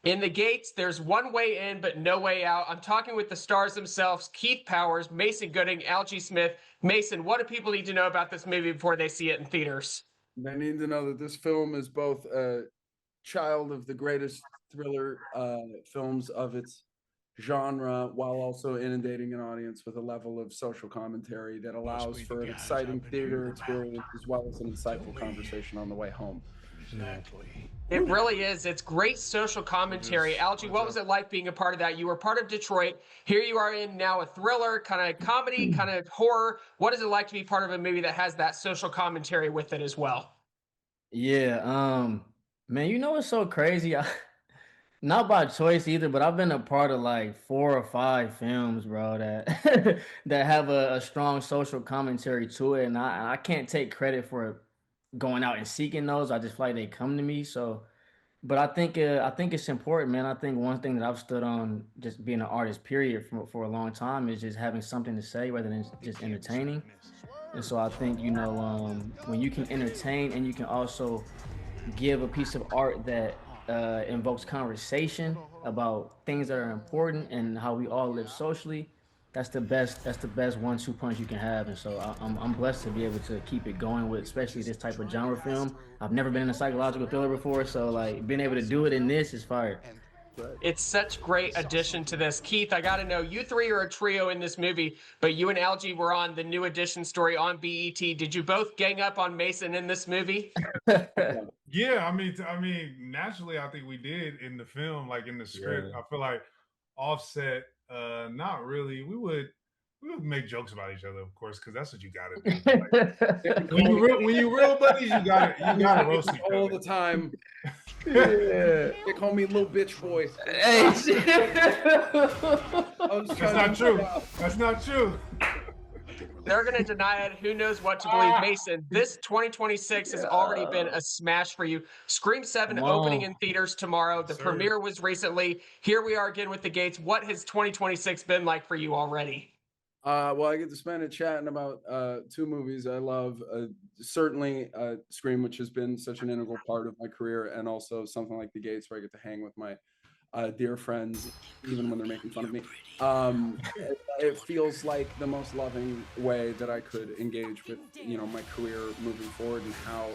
In the gates, there's one way in, but no way out. I'm talking with the stars themselves, Keith Powers, Mason Gooding, Algee Smith. Mason, what do people need to know about this movie before they see it in theaters? They need to know that this film is both a child of the greatest thriller films of its genre, while also inundating an audience with a level of social commentary that Must allows be the for an guys exciting up in theater here. experience as well as an insightful Don't we? conversation on the way home. Exactly. It really is. It's great social commentary. Algee, what was it like being a part of that? You were part of Detroit. Here you are in now a thriller, kind of comedy, kind of horror. What is it like to be part of a movie that has that social commentary with it as well? Yeah, man, it's so crazy. Not by choice either, but I've been a part of like 4 or 5 films, bro, that that have a strong social commentary to it, and I can't take credit for going out and seeking those. I just feel like they come to me. So, but I think it's important, man. I think one thing that I've stood on, just being an artist, period, for a long time, is just having something to say rather than They just can't be entertaining. certain this. And so I think when you can entertain and you can also give a piece of art that invokes conversation about things that are important and how we all live socially. That's the best. That's the best one-two punch you can have. And so I'm blessed to be able to keep it going with, especially this type of genre film. I've never been in a psychological thriller before, so like being able to do it in this is fire. Right. It's such great addition to this. Keith, I got to know, you three are a trio in this movie, but you and Algee were on the New Edition story on BET. Did you both gang up on Mason in this movie? Yeah, naturally, I think we did in the film, like in the script. Yeah. I feel like Offset, not really. We would make jokes about each other, of course, because that's what you got to do. Like, when you real buddies, you gotta roast each all other. the time. Yeah. They call me little bitch boy. Hey, That's not true. That's not true. They're going to deny it. Who knows what to believe? Mason, this 2026 has already been a smash for you. Scream 7 come opening on. in theaters tomorrow. The Sir. premiere was recently. Here we are again with the gates. What has 2026 been like for you already? Well, I get to spend it chatting about two movies I love. Certainly, Scream, which has been such an integral part of my career, and also something like The Gates, where I get to hang with my dear friends, even when they're making fun of me. It feels like the most loving way that I could engage with, my career moving forward, and how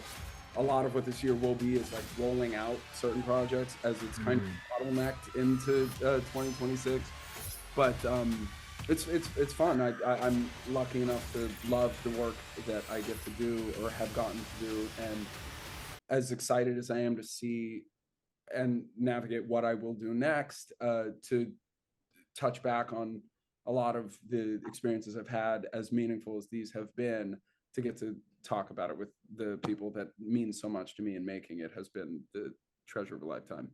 a lot of what this year will be is like rolling out certain projects as it's kind of bottlenecked into 2026. But it's fun. I'm lucky enough to love the work that I get to do or have gotten to do, and as excited as I am to see and navigate what I will do next, to touch back on a lot of the experiences I've had, as meaningful as these have been, to get to talk about it with the people that mean so much to me, and making it has been the treasure of a lifetime.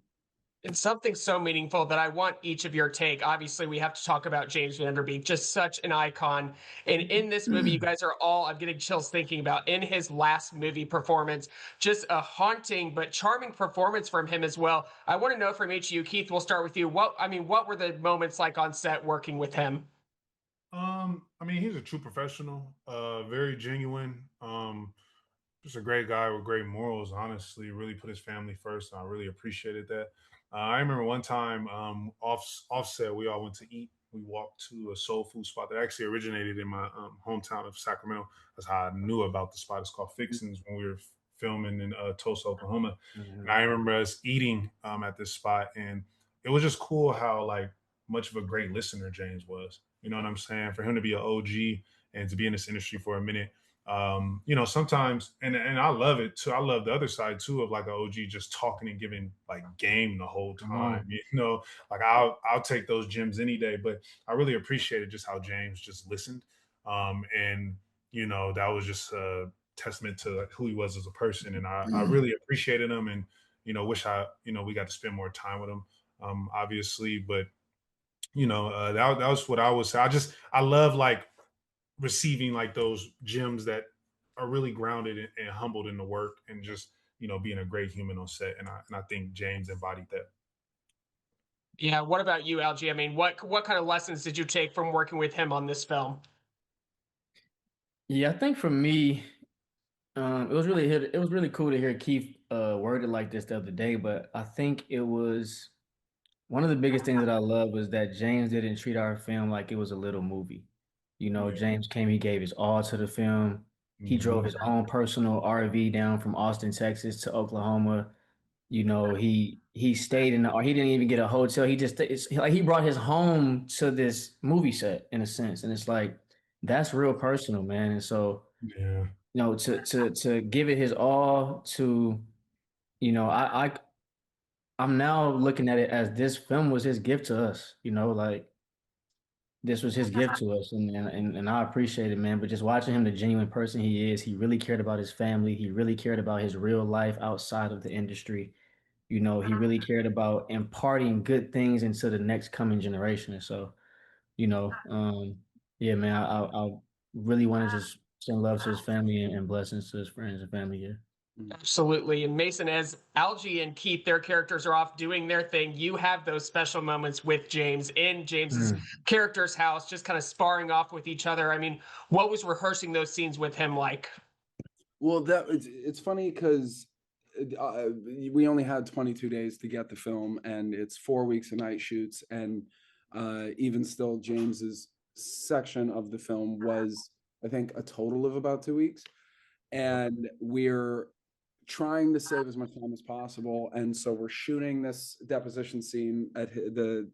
It's something so meaningful that I want each of your take. Obviously, we have to talk about James Van Der Beek, just such an icon. And in this movie, you guys are all, I'm getting chills thinking about, in his last movie performance, just a haunting but charming performance from him as well. I want to know from each of you, Keith, we'll start with you. What were the moments like on set working with him? He's a true professional, very genuine, just a great guy with great morals, honestly, really put his family first. And I really appreciated that. I remember one time, offset, we all went to eat. We walked to a soul food spot that actually originated in my hometown of Sacramento. That's how I knew about the spot. It's called Fixins, when we were filming in Tulsa, Oklahoma. And I remember us eating at this spot, and it was just cool how like much of a great listener James was. You know what I'm saying? For him to be an OG and to be in this industry for a minute, sometimes, and I love it too. I love the other side too of like an OG just talking and giving like game the whole time. Like I'll take those gems any day. But I really appreciated just how James just listened, and that was just a testament to like, who he was as a person, and I really appreciated him, and wish we got to spend more time with him, obviously. But that was what I would say. I love like receiving like those gems that are really grounded and humbled in the work, and just being a great human on set. And I think James embodied that. Yeah, what about you, Algee? What kind of lessons did you take from working with him on this film? Yeah, I think for me, it was really cool to hear Keith word it like this the other day. But I think it was one of the biggest things that I love was that James didn't treat our film like it was a little movie. You know, Yeah. James came, he gave his all to the film. He drove his own personal RV down from Austin, Texas to Oklahoma. You know, he stayed in the, or he didn't even get a hotel. He just it's like he brought his home to this movie set in a sense. And it's like that's real personal, man. And so, Yeah. you know, to give it his all to, you know, I'm now looking at it as this film was his gift to us, you know, like this was his gift to us, and I appreciate it, man. But just watching him, the genuine person he is, he really cared about his family. He really cared about his real life outside of the industry. You know, he really cared about imparting good things into the next coming generation. And so, you know, yeah, man, I really want to just send love to his family and blessings to his friends and family. Yeah. Absolutely. And Mason, as Algie and Keith, their characters are off doing their thing, you have those special moments with James in James's character's house, just kind of sparring off with each other. I mean, what was rehearsing those scenes with him like? Well, it's funny because we only had 22 days to get the film, and it's 4 weeks of night shoots, and even still, James's section of the film was, I think, a total of about 2 weeks, and we're trying to save as much time as possible, and so we're shooting this deposition scene at the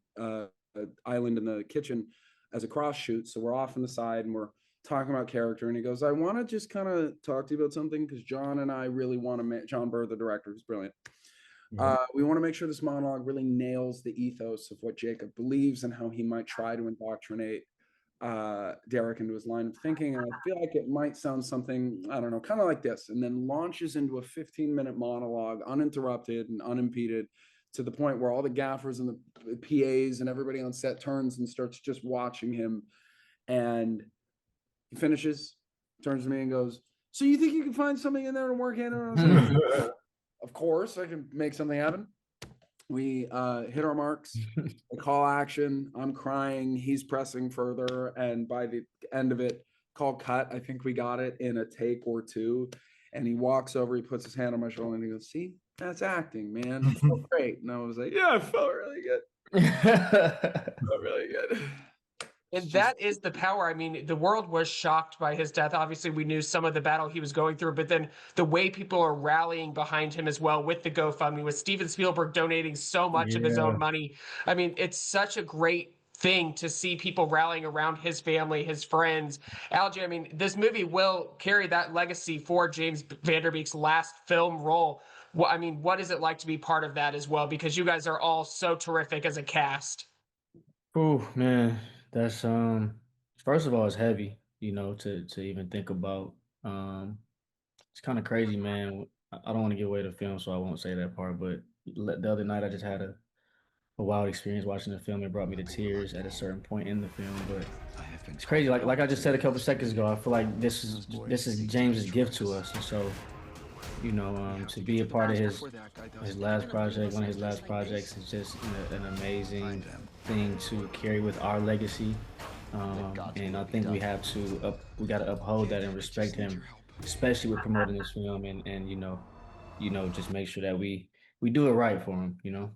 island in the kitchen as a cross shoot. So we're off on the side and we're talking about character, and he goes, I want to just kind of talk to you about something because John and I really want to make John Burr, the director, who's brilliant. We want to make sure this monologue really nails the ethos of what Jacob believes and how he might try to indoctrinate Derek into his line of thinking. And I feel like it might sound something, I don't know, kind of like this, and then launches into a 15-minute monologue, uninterrupted and unimpeded, to the point where all the gaffers and the PAs and everybody on set turns and starts just watching him. And he finishes, turns to me and goes, so you think you can find something in there to work in? And I was like, of course, I can make something happen. We hit our marks, a call action. I'm crying. He's pressing further. And by the end of it, call cut. I think we got it in a take or two. And he walks over, he puts his hand on my shoulder and he goes, see, that's acting, man. It felt great. And I was like, yeah, it felt really good. Felt really good. And that is the power. I mean, the world was shocked by his death. Obviously, we knew some of the battle he was going through, but then the way people are rallying behind him as well with the GoFundMe, with Steven Spielberg donating so much of his own money. I mean, it's such a great thing to see people rallying around his family, his friends. Algie, I mean, this movie will carry that legacy for James Van Der Beek's last film role. Well, I mean, what is it like to be part of that as well? Because you guys are all so terrific as a cast. Oh man, that's first of all, it's heavy, you know, to even think about. It's kind of crazy, man. I don't want to give away the film, so I won't say that part. But the other night, I just had a wild experience watching the film. It brought me to tears at a certain point in the film. But it's crazy. Like I just said a couple seconds ago, I feel like this is James's gift to us, and so you know, to be a part of his last project, one of his last projects, is just an amazing thing to carry with our legacy. And I think we have to we got to uphold that and respect him, especially with promoting this film, and just make sure that we do it right for him, you know.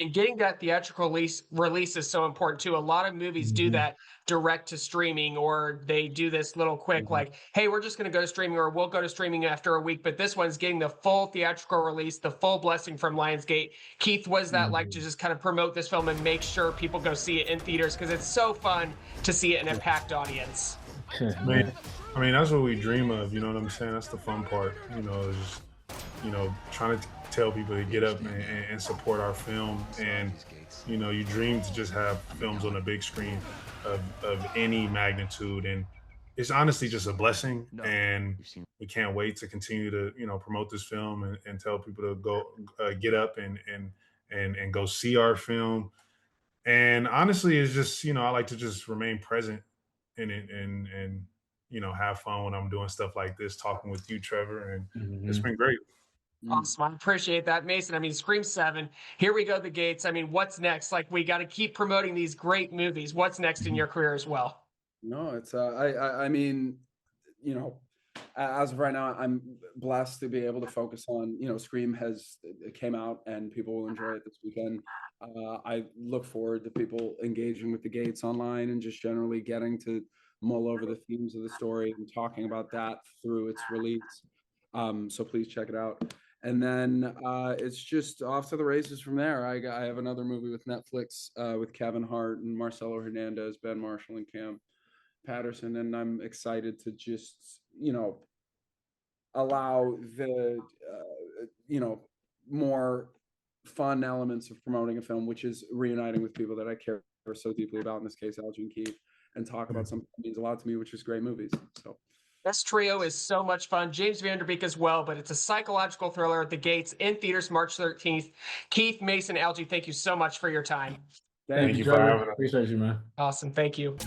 And getting that theatrical release is so important too. A lot of movies do that direct to streaming, or they do this little quick like, hey, we're just going to go to streaming, or we'll go to streaming after a week. But this one's getting the full theatrical release, the full blessing from Lionsgate. Keith, what is that like to just kind of promote this film and make sure people go see it in theaters? Because it's so fun to see it in a packed audience. I mean, that's what we dream of. You know what I'm saying? That's the fun part. You know, is just, trying to tell people to get up and support our film. And, you dream to just have films on a big screen of any magnitude. And it's honestly just a blessing. And we can't wait to continue to, promote this film and tell people to go get up and go see our film. And honestly, it's just, I like to just remain present in it and have fun when I'm doing stuff like this, talking with you, Trevor. And it's been great. Awesome. I appreciate that, Mason. I mean, Scream 7, here we go, the gates. I mean, what's next? Like, we got to keep promoting these great movies. What's next in your career as well? No, it's I mean, as of right now, I'm blessed to be able to focus on, Scream it came out and people will enjoy it this weekend. I look forward to people engaging with the Gates online and just generally getting to mull over the themes of the story and talking about that through its release. So please check it out. And then it's just off to the races from there. I have another movie with Netflix with Kevin Hart and Marcelo Hernandez, Ben Marshall, and Cam Patterson, and I'm excited to just allow the more fun elements of promoting a film, which is reuniting with people that I care so deeply about. In this case, Algee and Keith, and talk about something that means a lot to me, which is great movies. So. This trio is so much fun. James Van Der Beek as well, but it's a psychological thriller at the Gates in theaters March 13th. Keith, Mason, Algee, thank you so much for your time. Thank you, for Trevor. having us. Appreciate you, man. Awesome. Thank you.